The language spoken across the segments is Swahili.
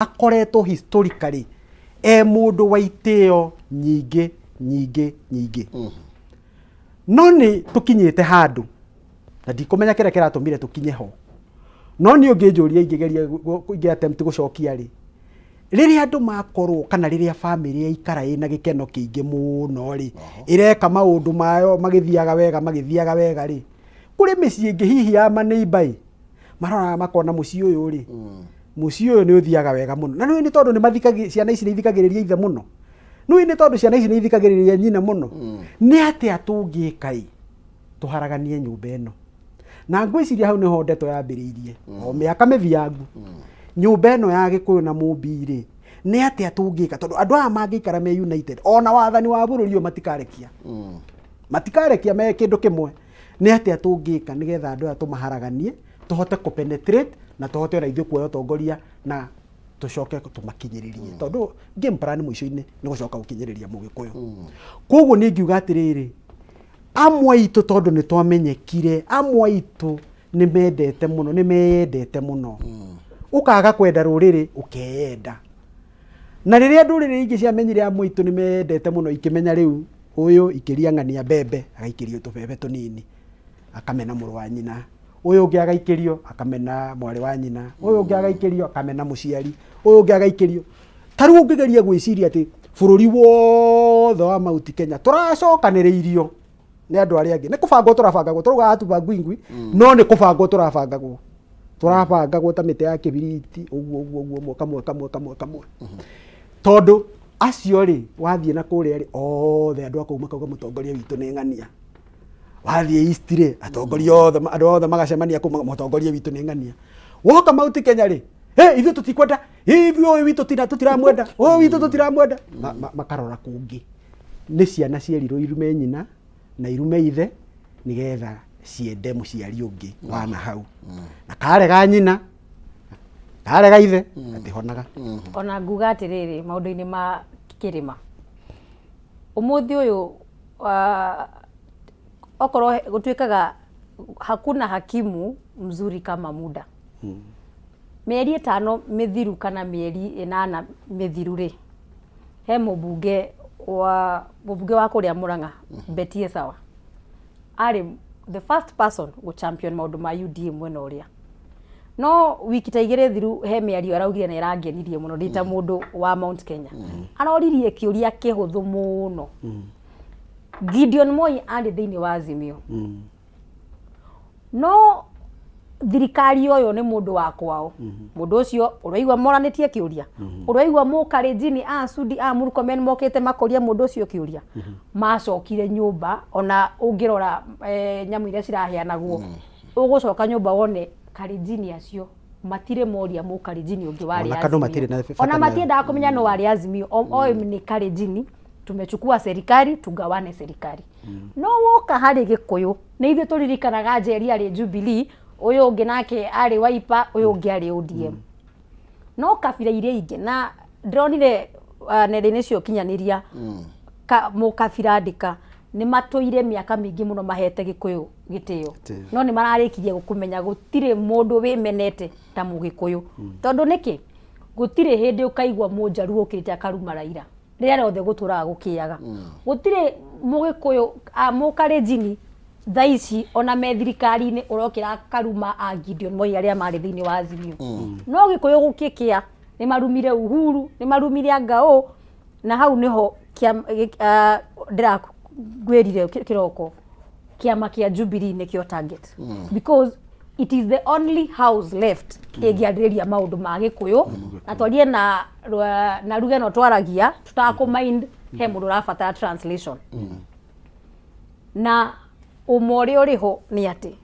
akoretwo historically mundu wa iteo nyingi no ni tukinyite handu na ndikumenya kira kiratumire tukinye ho no ni unginjuria ingigeria attempt gucokia ri riria andu makorwo kana riria family yaikara ina gikeno kiingi muno ri ireka maundu mayo magithiaga wega ri kuri micii ingi hihi ya maneighbor marona makona mucii uyu ri mucii uyu ni uthiaga wega muno na ni tondu ni mathikagia ciana ici ni ithikagiriria ithe muno ni tondu ciana ici ni ithikagiriria nyina muno ni ati atungikai tuharaganie nyumba ino na ngwiciria hau niho ndeto yambiriirie o miaka mithiangu nyumba ino ya Gikuyu na Mumbiri ni ati atungika tondu andu aya mangikara me united ona wathani wa bururi yo matikarekia me kindu kimwe ni ati atungika nigetha andu aya tumaharaganie tuhote ku penetrate na tuhote ona ithu kuoya utongoria na tucoke tumakinyiririe tondu game plan mwisho-ini ni gucoka gukinyiriria Mugikuyu koguo ni ngiuga atiriri amwe itu tondu ni twamenyekire amwe itu ni meyendete muno ukaga kwenda ruriri ukeyenda na riria nduriri ingi ciamenyire amwe itu ni meyendete muno ikimenya riu uyu ikiriangania bebe agaikirio tubebe tunini akamena muru wa nyina uyu ungi agaikirio akamena mwari wa nyina uyu ungi agaikirio akamena muciari uyu ungi agaikirio taru ungigeria gwiciria ati bururi wothe wa Mount Kenya turacokaniriirio ni andu aria angi ni kubangwo turabangagwo turuga atubangu ingwi no ni kubangwo turabangagwo ta mite ya kibiriti uguo kamwe tondu acio ri wathie na kuria ri othe andu akauma kauga mutongoria witu ni ng'ania wathie east ri atongoria othe andu othe magacemania kuma mutongoria witu ni ng'ania woka Mount Kenya ri ithu tutikwenda hivyo witu tutiramwenda witu tutiramwenda makarora kungi ni ciana cierirwo irume nyina na irume ithe nigetha ciende muciari ungi wana hau na karega nyina karega ithe atihonaga ona nguga atiriri maundu-ini ma kirima umuthi uyu okoro gutwikaga hakuna hakimu mzuri kama muda mieri 5 mithiru kana mieri 8 mithiru ri he mubunge wa kuria Murang'a Betie Sawa ari the first person go champion maundu ma UDA mwena uria no wiki ta igire thiru he miario araugire na irangenirie muno ndita mundu wa Mount Kenya aroririe kiuria kihuthu muno Gideon Moi ari thiini wa Azimio no thirikari oyo ni mundu wa kwao mundu ucio uraigwa moranitie kiuria uraigwa mukarejini Sudi Murkomen mokete makoria mundu ucio kiuria macokire nyumba ona ungirora nyamu iria ciraheanagwo ugucoka nyumba wone karejini acio matire moria mukarejini ungi wari Azimio ona matienda kumenya no wari Azimio o ni karejini tumechukua serikali tugawane serikali no woka hari Gikuyu ni ithu turirikanaga njeri ari Jubilee uyu ungi nake ari Wiper uyu ungi ari ODM no kabira iria ingi na ndronire nenda-ini cio kinyaniria mukabira andika ni matoire miaka mingi muno mahete Gikuyu gitio no ni mararikirie gukumenya gutire mundu wimenete ta Mugikuyu tondu niki gutire hindi ukaigwa munjaru ukite akaruma Raila riria rothe guturaga gukiaga gutire Mugikuyu mukarejini thaici ona me thirikari-ini urokira karuma Gideon Moi aria mari thiini wa Azimio no Gikuyu gukikia ni marumire Uhuru ni marumire Angao na hau niho ndira gwirire kiroko kiama kia Jubilee ni kio target because it is the only house left egiariria maundu ma Gikuyu na twarie na ruge no twaragia tutakumind he mundu rabatara translation na umori uriho ni ati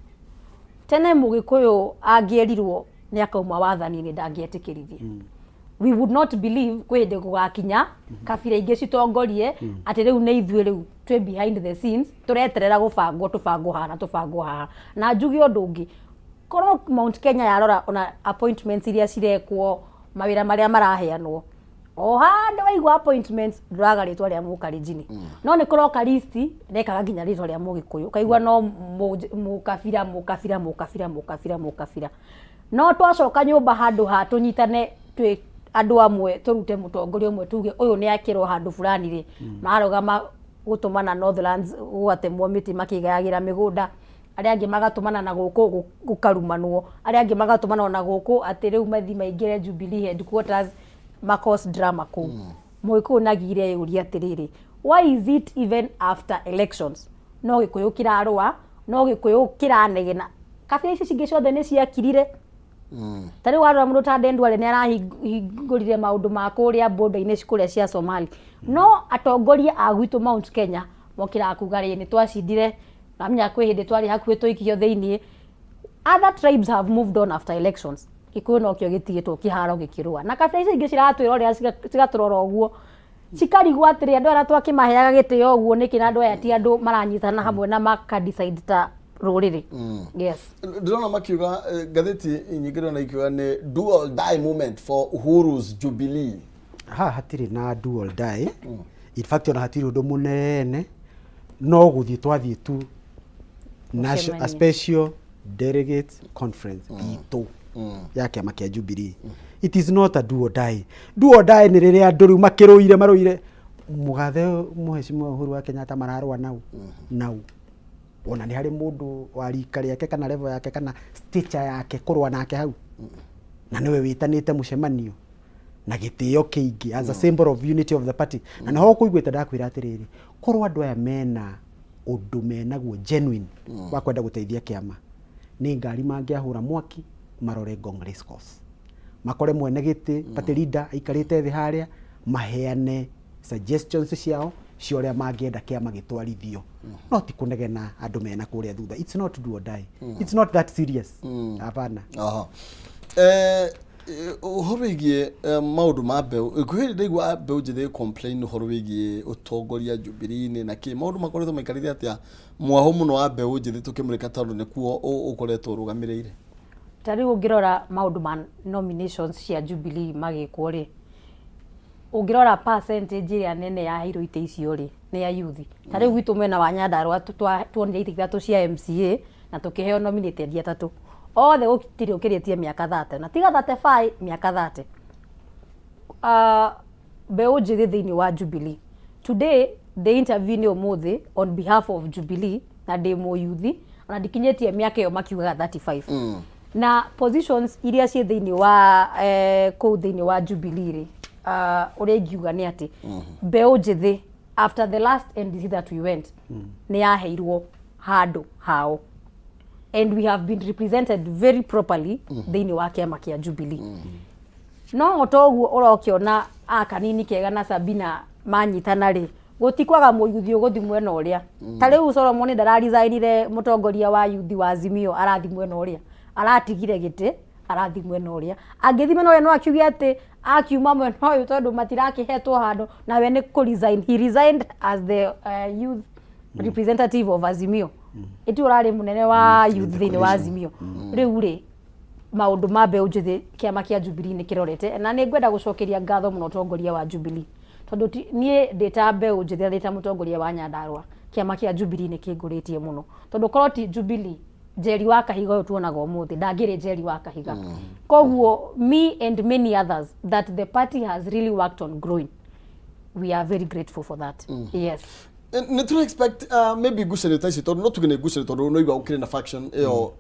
tene Mugikuyu angierirwo ni akauma wathani-ini ndangietikirithie we would not believe kwende gugakinya kabira ingi citongorie ati riu ni ithuĩ riu twi behind the scenes tureterera tubangwo haha na njugi undu ungi korwo Mount Kenya yarora ona appointments iria cirekwo mawira maria maraheanwo o handa waigwa appointments nduraga ritwa ria mukarejini no ni kuroka list nekaga nginya ritwa ria Mugikuyu kaigwa no mukabira no twacoka nyumba handu ha tunyitane twi andu amwe turute mutongoria umwe tuge uyu ni akirwo handu fulani ri marugama gutumana Northlands gwatemwo miti makigayagira migunda aria angi magatumana na guku gukarumanwo aria angi magatumana na guku ati riu mathi maingire Jubilee headquarters makos drama ku muiku nagire yuria atiriri why is it even after elections no gikuyu kirarwa no gikuyu kiranegena kabira ici cingi ciothe ni ciakirire tari warora mundu ta Ndendwale ni arahingurire maundu ma kuria border-ini cikuria cia Somali no atongoria a gwitu Mount Kenya mokira kugari ni twacindire namnya kwi hindi twari hakuhi tuikio thiini other tribes have moved on after elections Gikuyu no kio gitigitwo kiharo gikirua na kabira ici ingi ciratwira uria cigaturora uguo cikarigwo atiri andu ara twakimaheaga gitio uguo niki na andu aya ti andu maranyitana hamwe na maka decide ta ruriri yes ndona makiuga gatheti nyingire na ikiuga ni do or die moment for Uhuru's Jubilee hatiri na do or die in fact ona hatiri undu munene no guthii twathii tu a special delegate conference itu ya kiama kia Jubilee it is not a do or die ni riria andu riu maruire mugathe muheshimiwa Uhuru wa Kenyatta mararwa nau ona ni hari mundu wa rika riake kana level yake kana stature yake kurwa nake hau na niwe witanite mucemanio na gitio kiingi as a symbol of unity of the party na no kuiguita ndakwira atiriri kurwa andu aya mena undu menaguo genuine wa kwenda guteithia kiama ni ngari mangiahura mwaki marore Ngong Race Course makore mwene giti party leader aikarite thi haria maheane suggestions ciao cioria mangienda kiama gitwarithio no ti kunegena andu mena kuria thutha it's not do or die it's not that serious hapana uhorigie maundu ma mbeu ikuhiri ndigwa mbeu njithe complain uhorigie utongoria Jubilee ni na ki maundu makoretwo maikarithia atia mwaho muno wa mbeu njithe tukimurika tondu ni kuo ukoretwo rugamireire tari ungirora maundu ma nominations cia Jubilee magikwo ri ungirora percentage ya nene ya hiro ite icio ri ni ya youth tari gwitu mena wa Nyandarua tuonire ite ithatu cia MCA na tukiheo nominated atatu othe gutiri ukiritie miaka 30 na tiga 35 miaka 30 mbeu njithi thiini wa Jubilee today the interview ni umuthi on behalf of Jubilee na demo youth na dikinyetie miaka yo makiuga 35 na positions iria cie thiini wa ku thiini wa Jubilee ri uria ngiuga ni ati mbeu njithi after the last NDC that we went ni yaheirwo handu hao and we have been represented very properly thiini wa kiama kia Jubilee no otoguo urokiona akanini kega na Sabina manyitana ri gutikwaga muyuthi uguthi mwena uria tari u Solomon ndararesignire mutongoria wa yuthi wa Azimio arathi mwena uria aratigire giti arathi mwena uria angithi mwena uria no akiuge ati akiuma mwena uyu tondu matirakihetwo handu na we ni ku resign he resigned as the youth representative of Azimio iti urari munene wa youth thiini wa Azimio riu ri maundu ma mbeu njithi kiama kia Jubilee ni kirorete na ni ngwenda gucokeria ngatho muno tongoria wa Jubilee tondu nie ndita mbeu njithi ndita mutongoria wa Nyandarua kiama kia Jubilee ni kinguritie muno tondu koroti Jubilee Jerry wa Kahiga tuonaga umuthi ndangire Jerry wa Kahiga koguo me and many others that the party has really worked on growing we are very grateful for that yes ne to expect maybe gucere taisi tondu no tugene gucere tondu no igwa ukire na faction iyo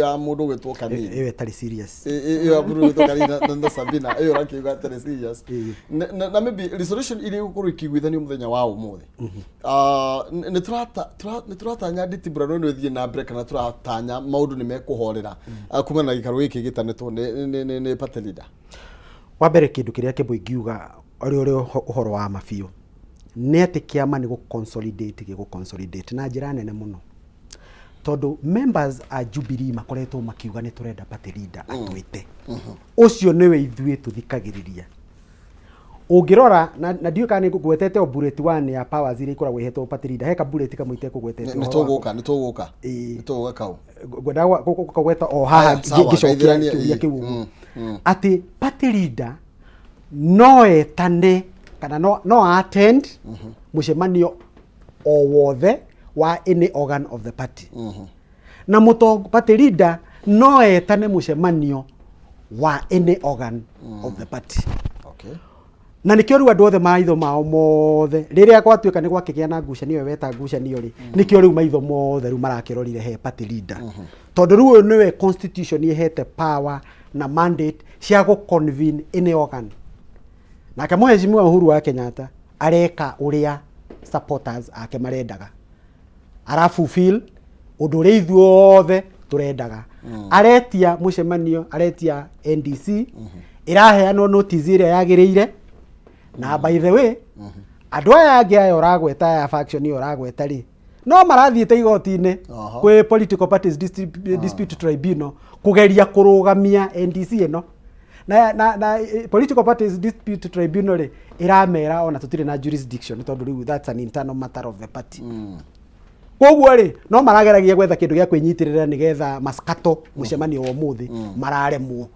ya mundu wetwo Kanini iyo tari serious iyo mundu wetwo Kanini na Sabina iyo rakiuga tari serious na maybe resolution ili gukuru ikigwithania muthenya wa umuthi ne turatanya nditibura no thie na break na turatanya maundu ni mekuhorera kuma na gikaro giki gitanetwo ne party leader wa mbere kindu kiria kibuingiuga ori uhoro wa mafio ni ati kiama ni consolidate na njira nene muno tondu members a Jubilee makoretwo makiuga ni turenda party leader atwite ucio niwe ithuĩ tuthikagiriria ungirora na ndio kana ngugwetete o bullet 1 ya powers iria ikoragwo ihetwo party leader heka bullet kama ite kugwetete ni tuguka kau gwenda kugweta o haha gicokia kiu ati party leader no etane kana no attend mucemanio o wothe wa any organ of the party na party leader no etane mucemanio wa any organ of the party. Okay. Na nikio riu andu othe maitho mao mothe riria gwatuika ni gwakigia na ngucanio weta ngucanio ri nikio riu maitho mothe riu marakirorire he party leader tondu riu niwe constitution ihete power na mandate cia go convene any organ na kama mheshimiwa Uhuru wa Kenyatta areka uria supporters ake marendaga fulfill undu uri ithuothe turendaga aretia mucemanio aretia NDC iraheanwo notice iria yagiriire na by the way andu aya angi aya uragweta ya faction iyo uragweta ri no marathiite igoti-ini kwi political parties dispute tribunal kugeria kurugamia NDC ino na political parties dispute tribunal ri iramera ona tutire na jurisdiction tondu riu that's an internal matter of the party koguo ri no marageragia gwetha kindu gia kwinyitirira nigetha maskato mucemanio wa muthi mararemwo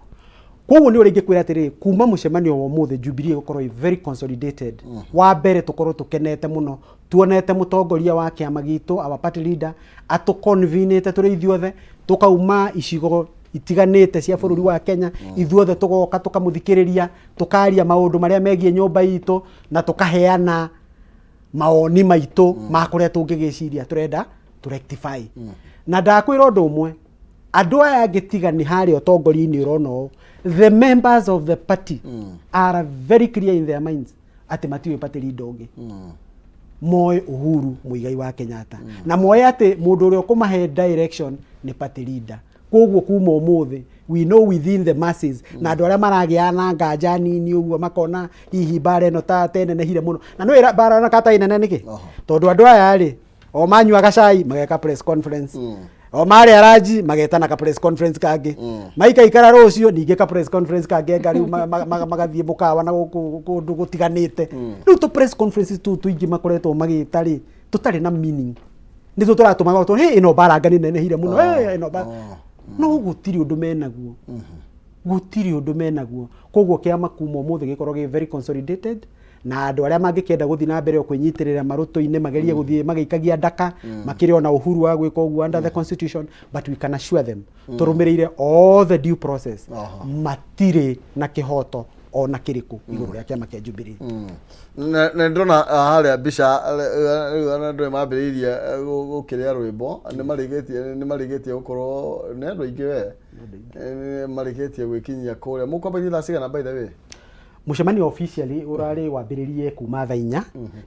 koguo ni uringi kwira atiri kuma mucemanio wa muthi Jubilee gukorwo very consolidated wa mbere tukorwo tukenete muno tuonete mutongoria wa kiama gitu our party leader atu convenete turi ithuothe tukauma icigo itiganite cia bururi wa Kenya ithuothe tugoka tukamuthikiriria tukaria maundu maria megie nyumba itu na tukaheana maoni maitu makuria tungigiciria turenda to rectify na ndakwira undu umwe andu aya angitiga ni hari utongoria-ini urono the members of the party are very clear in their minds ati matiwe party leader ungi moe Uhuru Muigai wa Kenyatta na moe ati mundu uria kumahe direction ni party leader koguo kuma umuthi we know within the masses na andu aria maragiana nganja nini uguo makona hihi bare no ta tenenehire muno na no ira bara na kata inene niki tondu andu aya ri o manyuaga cai mageka press conference o mari araji magetana ka press conference kage maika ikara rucio ninge ka press conference kage ngari magathie mukawa na kundu gutiganite riu to press conferences tu ingi makoretwo magitari tutari na meaning ni tu turatumaga to he ino barangani nenehire muno ino bara no gutiri undu menaguo gutiri undu menaguo koguo kiama kuma umuthi gikorwo gi very consolidated na andu aria mangikenda guthi na mbere okwenyitirira maruto-ini magerie guthie magikagia ndaka makiri ona uhuru wa gwika uguo under the constitution but we can assure them turumirire all the due process matire na kihoto ona kiriku iguru ria kiama kia Jubilee na ndona haria bisha andu mambiriria gukiria rwimbo ni marigetie gukorwo ni andu aingi we marigetie gwikinyia kuria mukwambia thaa cigana by the way mucemanio officially urari wambiririe kuma thaa 4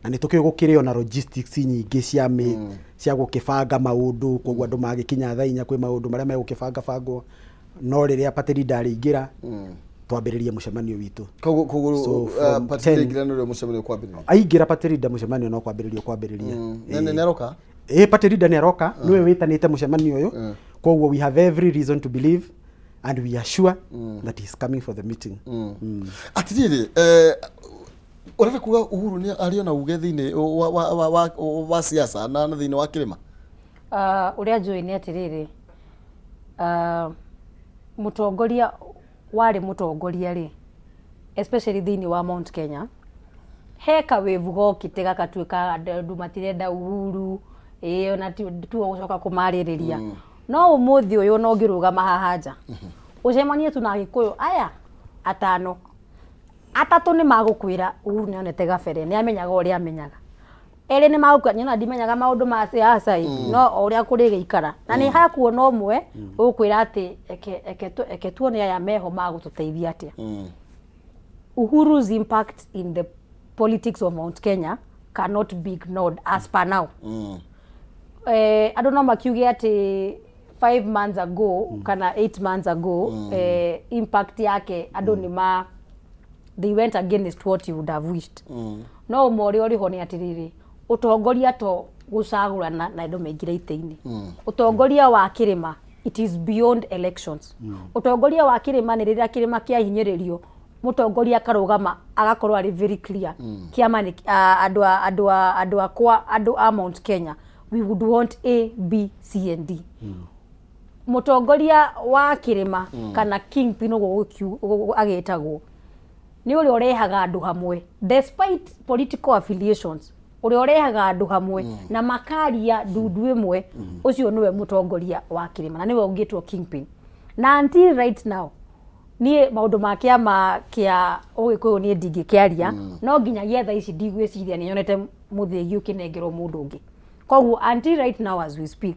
na nitukio gukirio na logistics nyingi cia gukibanga maundu koguo andu magikinya thaa 4 kwi maundu maria megukibanga bangwo no riria party leader aringira twambiririe mucemanio witu koguo party leader no mucemanio kwambiriria aingira party leader mucemanio no kwambiririo ne aroka party leader ne aroka niwe witanite mucemanio uyu koguo we have every reason to believe and we are sure that he is coming for the meeting. Atiri urenda kuga Uhuru ni ariona uge thini wa siasa na thini wa kirima uria njui ni atiriri mutongoria wari mutongoria ri especially thini wa Mount Kenya heka wevugo kitega katwika andu matirenda Uhuru ona tu gucoka kumaririria no umuthi uyu no ngirugama hahanja ucemanie tu na Gikuyu aya atano atatu ni magukwira Uhuru ni onete gabere ni amenyaga uria amenyaga eri ni magukwira na ndimenyaga maundu ma siasa no uria kuri gikara na ni hakuo no mwe ukwira ati eke tuone aya meho magututeithia atia Uhuru's impact in the politics of Mount Kenya cannot be ignored as per now I don't know makiuge ati 5 months ago kana 8 months ago impact yake ado ni they went against what you would have wished no mori ori honi atiriri utongoria to gucagurana na ndo megira ite-ini utongoria wa kirima it is beyond elections utongoria wa kirima ni riria kirima kia hinyiririo mutongoria karugama agakorwo ari very clear kiama ni adu a Mount Kenya we would want A, B, C and D. Mutongoria wa kirima kana kingpin ugo agetagwo ni uri orehaga andu hamwe despite political affiliations uri orehaga andu hamwe na makaria ndudu imwe ucio niwe mutongoria wa kirima na niwe ungitwo kingpin na until right now nie maundu ma kiama kia ugikuyu nie ndingikiaria no nginyagia tha ici ndigwiciria ni nyonete muthigi ukinengerwo mundu ungi koguo until right now as we speak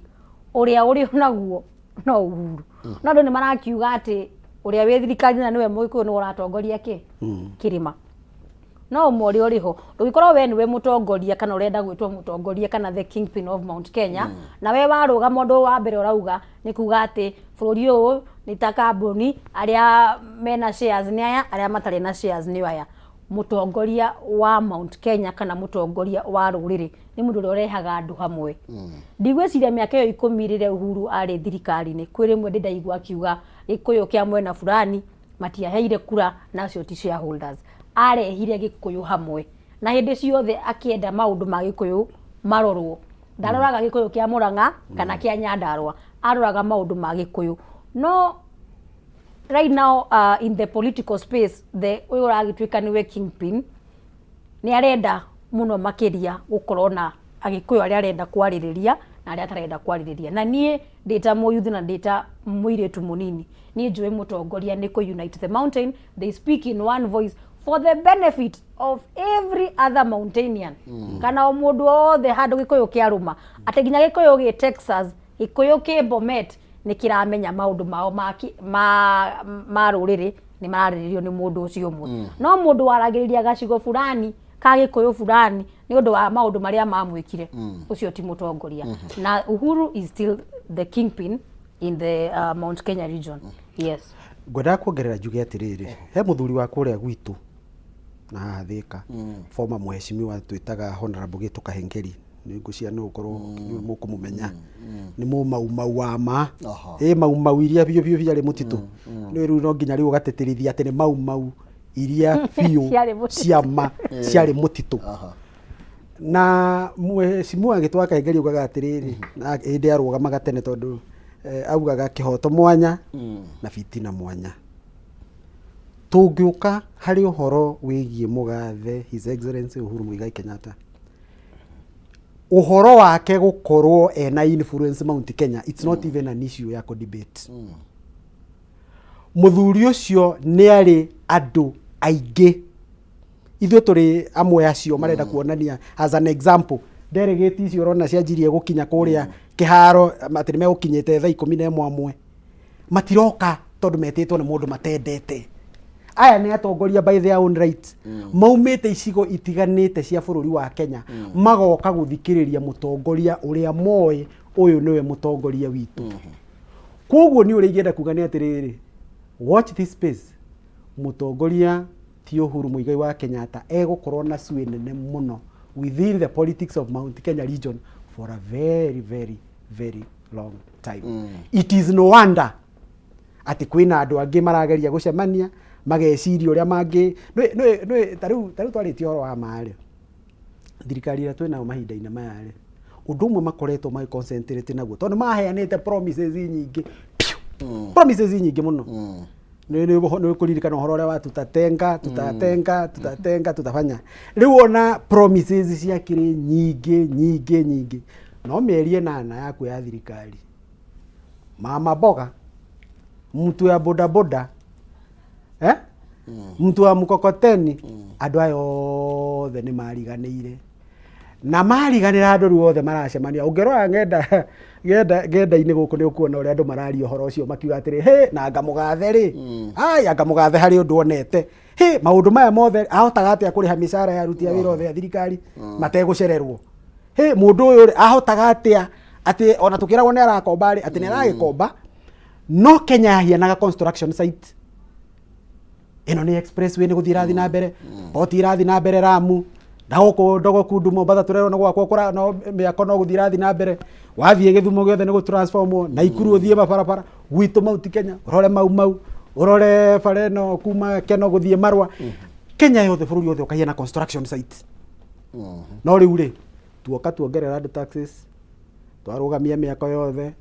uria uri naguo no Uhuru no andu ni marakiuga ati uria wi thirikari na niwe muikuyu ni uratongoria ki kirima no mori uriho ndugikorwo we niwe mutongoria kana urenda gwitwo mutongoria kana the kingpin of Mount Kenya na we waruga mundu wa mbere urauga ni kuga ati bururi uyu ni ta kambuni aria mena shares ni aya aria matari na shares ni aya mutongoria wa Mount Kenya kana mutongoria wa ruriri ni mundu urehaga andu hamwe ndigwiciria miaka yo 10 rire Uhuru ari thirikari ni kwiri mwe ndaigua kiuga gikuyu kia mwena fulani matiaheire kura nacio ti shareholders arehire gikuyu hamwe na hindi ciothe akienda maundu ma gikuyu marorwo ndaroraga gikuyu kia Murang'a kana kia Nyandarua aroraga maundu ma gikuyu no right now in the political space the uyu uragitwika niwe kingpin ni arenda muno makiria gukorwo na agikuyu aria arenda kwaririria na aria atarenda kwaririria na nie ndita muyuthi na ndita muiretu munini nie njui mutongoria ni ku unite the mountain they speak in one voice for the benefit of every other Mountainean kana o mundu othe handu gikuyu kiaruma ati ginya gikuyu gi Texas gikuyu ki Bomet ni kiramenya maundu mao ma ruriri ni marariririo ni mundu ucio umwe no mundu waragiriria gacigo fulani ka gikuyu fulani ni undu wa maundu maria mamwikire ucio ti mutongoria na Uhuru is still the kingpin in the Mount Kenya region yes ngwenda kuongerera njuge atiriri he muthuri wa kuria gwitu na Thika former mheshimiwa twitaga Honorable Gitu Kahengeri ni ngucia no ukorwo mukumumenya ni mu mau wa ma mau iria bio biari mutitu ni ru no nginya ri ugateterithia ati ni mau iria bio ciama ciari mutitu na mheshimiwa Gitu Kahengeri ugaga atiriri na indi arugamaga tene tondu augaga kihoto mwanya na fitina mwanya tungiuka hari uhoro wigie mugathe His Excellency Uhuru Muigai Kenyatta uhoro wake gukorwo ena influence Mount Kenya it's not even an issue ya ko debate muthuri ucio ni ari andu aige ithu turi amwe acio marenda kuonania as an example delegate icio rona cianjirie gukinya kuria kiharo matiri me gukinyete thaa 11 amwe matiroka tondu metitwo ni mundu matendete aya ni atongoria by their own right maumite icigo itiganite cia bururi wa Kenya magoka guthikiriria mutongoria uria moe uyu niwe mutongoria witu koguo ni uriigenda kuga ni atiriri watch this space mutongoria ti Uhuru Muigai wa Kenyatta egukorwo na cue nene muno within the politics of Mount Kenya region for a very very very long time it is no wonder ati kwina andu angi marageria gucemania mageciria uria mangi no taru twariti oro wa maari thirikari ira twina mahinda-ini maya ri undu umwe makoretwo mai concentrate naguo tondu maheanite promises nyingi muno ni kuririkana uhoro uria wa tutatenga tutafanya riu ona promises ciakiri nyingi no mierie nana yaku ya thirikari mama boga mtu ya bodaboda mtu wa mkokoteni andu ayo othe ni mariganire na mariganira andu othe maracemania ungerora ngenda-ini guku ni ukuona uria andu mararia uhoro ucio makiuga atiri he na ngamugathe ri ngamugathe hari undu onete he maundu maya mothe ahotaga atia kuriha mishara ya aruti a wira othe a thirikari mategucererwo he mundu uyu ahotaga atia ati ona tukiragwo ni arakomba ri ati ni aragikomba no Kenya yahianaga construction site ino ni expressway ni guthira thi na mbere oti irathi na mbere Ramu ndagoko ndogo kundu Mombasa turero no gwakwo kura no miako no guthira thi na mbere wathie Githumo giothe ni gu transform na Ikuru uthie barabara gwitu Mount Kenya urore mau urore fareno kuma Keno guthie Marwa Kenya yothe bururi yothe ukahiana construction site no riu ri tuoka tuongerera andu taxes twarugamia miako yothe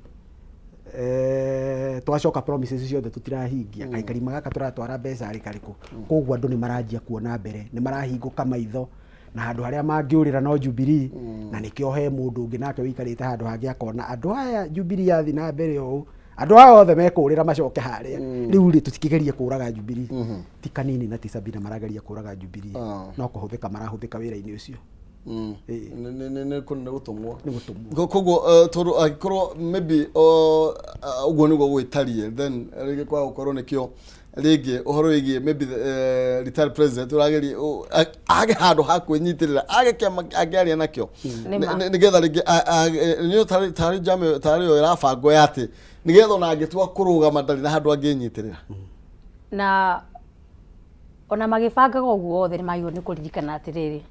twacoka promises ciothe tutirahingia kaikari magaka turatwara mbeca ari kariku koguo andu ni marajia kuona mbere ni marahinguka maitho na andu haria mangiurira no Jubilee na nikio he mundu ungi nake wikarite handu hangi akona andu aya Jubilee yathi na mbere o andu aya othe mekurira macoke haria riu ri tutikigerie kuraga Jubilee ti kanini na ti Sabina marageria kuraga Jubilee no kuhuthika marahuthika wira-ini ucio ne gutumwo koguo toro agikoro maybe uguo niguo gwitarie then rigi kwa gukorwo nikio rigi uhoro wigi maybe retired president urageri age handu ha kwinyitirira age kiama agiaria nakio nigetha rigi niyo tari yo irabango yati nigetha ona agitua kurugama ndari na handu anginyitirira na ona magibangaga uguo othe ni magio ni kuririkana atiriri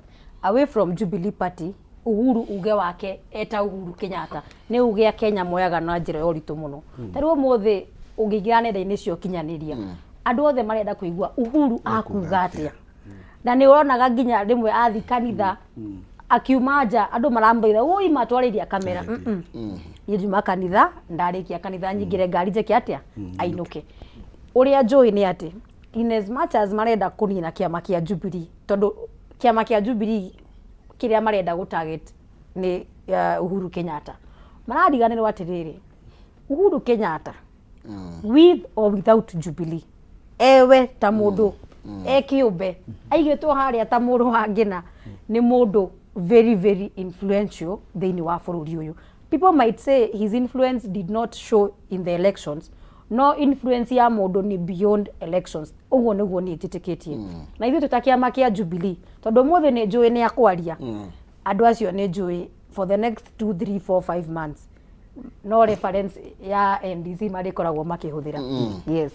away from Jubilee Party Uhuru uge wake eta Uhuru Kenyatta ne uge ya Kenya moyaga na njira yo ritu muno tariwo mothe ungigira nenda-ini cio kinyaniria andu othe marenda kuigua Uhuru akuga atia na ni uronaga nginya rimwe athi kanitha akiuma nja andu marambaitha woi matwariria kamera yijuma kanitha ndarikia kanitha nyingire ngari njeke atia ainuke uria njui ni ati in as much as marenda kunina kiama kia Jubilee tondu kiama kia Jubilee kiria marenda go target ni Uhuru Kenyatta maradiganirwo atiriri Uhuru Kenyatta with or without Jubilee ewe ta mundu ekiumbe aigitwo haria ta mundu wangina ni mundu very very influential thini wa bururi uyu. People might say his influence did not show in the elections. No influence ya mundu ni beyond elections. Uguo niguo ni titikitie. Na ithu tutakiama kia Jubilee. Tondu mothe ni njui ni akwaria. Andu acio ni njui for the next 2 3 4 5 months. No reference ya NDC marikoragwo makihuthira. Yes.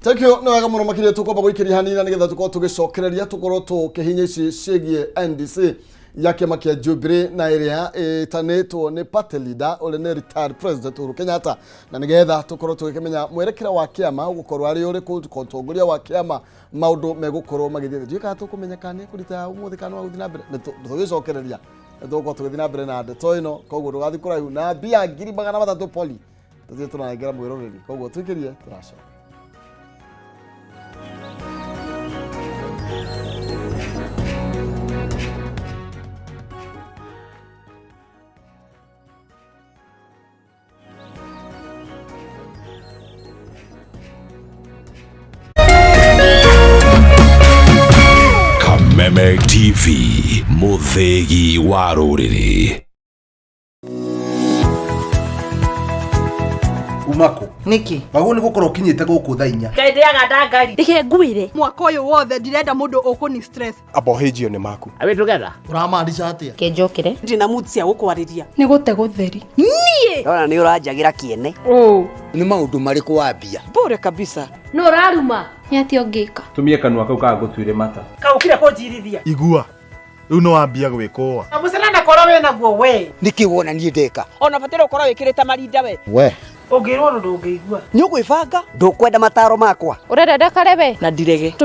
Thank you. No wega muno makire tukomba guikiria hanina nigetha tukorwo tugicokereria tukorwo tukihinya ici cigie NDC ya kiama kia Jubilee na iria itanetwo ni party leader ole ne retired president Uhuru Kenyatta na nigetha tukorwo tugikimenya mwerekera wa kiama gukorwo ari uri kutongoria wa kiama maundu megukorwo magithie njika tukumenya kani kurita umuthi kana uthi na mbere tugicokereria tukorwo tugithi na mbere na ndeto ino koguo rugathi kuraihu na bia 300 poli tuthie tunanengera mwiroreri koguo twikirie turacoka. Kameme TV muthegi wa ruriri umako niki bago ni gukora ukinyite guku thainya kaithiaga ndangari Dike ngwire mwaka uyu wothe ndirenda mundu ukuni stress abohejio ni maku awe together uramaanisha atia kenjokire ndina mood cia gukwariria ni gute gutheri ona ni uranjagira kiene ni maundu mariku wambia bure kabisa no raruma ni ati ongika tumie kanua kau ka gutuire mata kaukire kunjirithia igua riu no wambia gwikwa amusana na kora we naguo we niki wona nie ndeka ona batira ukora wikirite marinda we ungirwo ndu ndungigua ni ugwibanga ndukwenda mataro makwa urenda ndakarebe na ndirege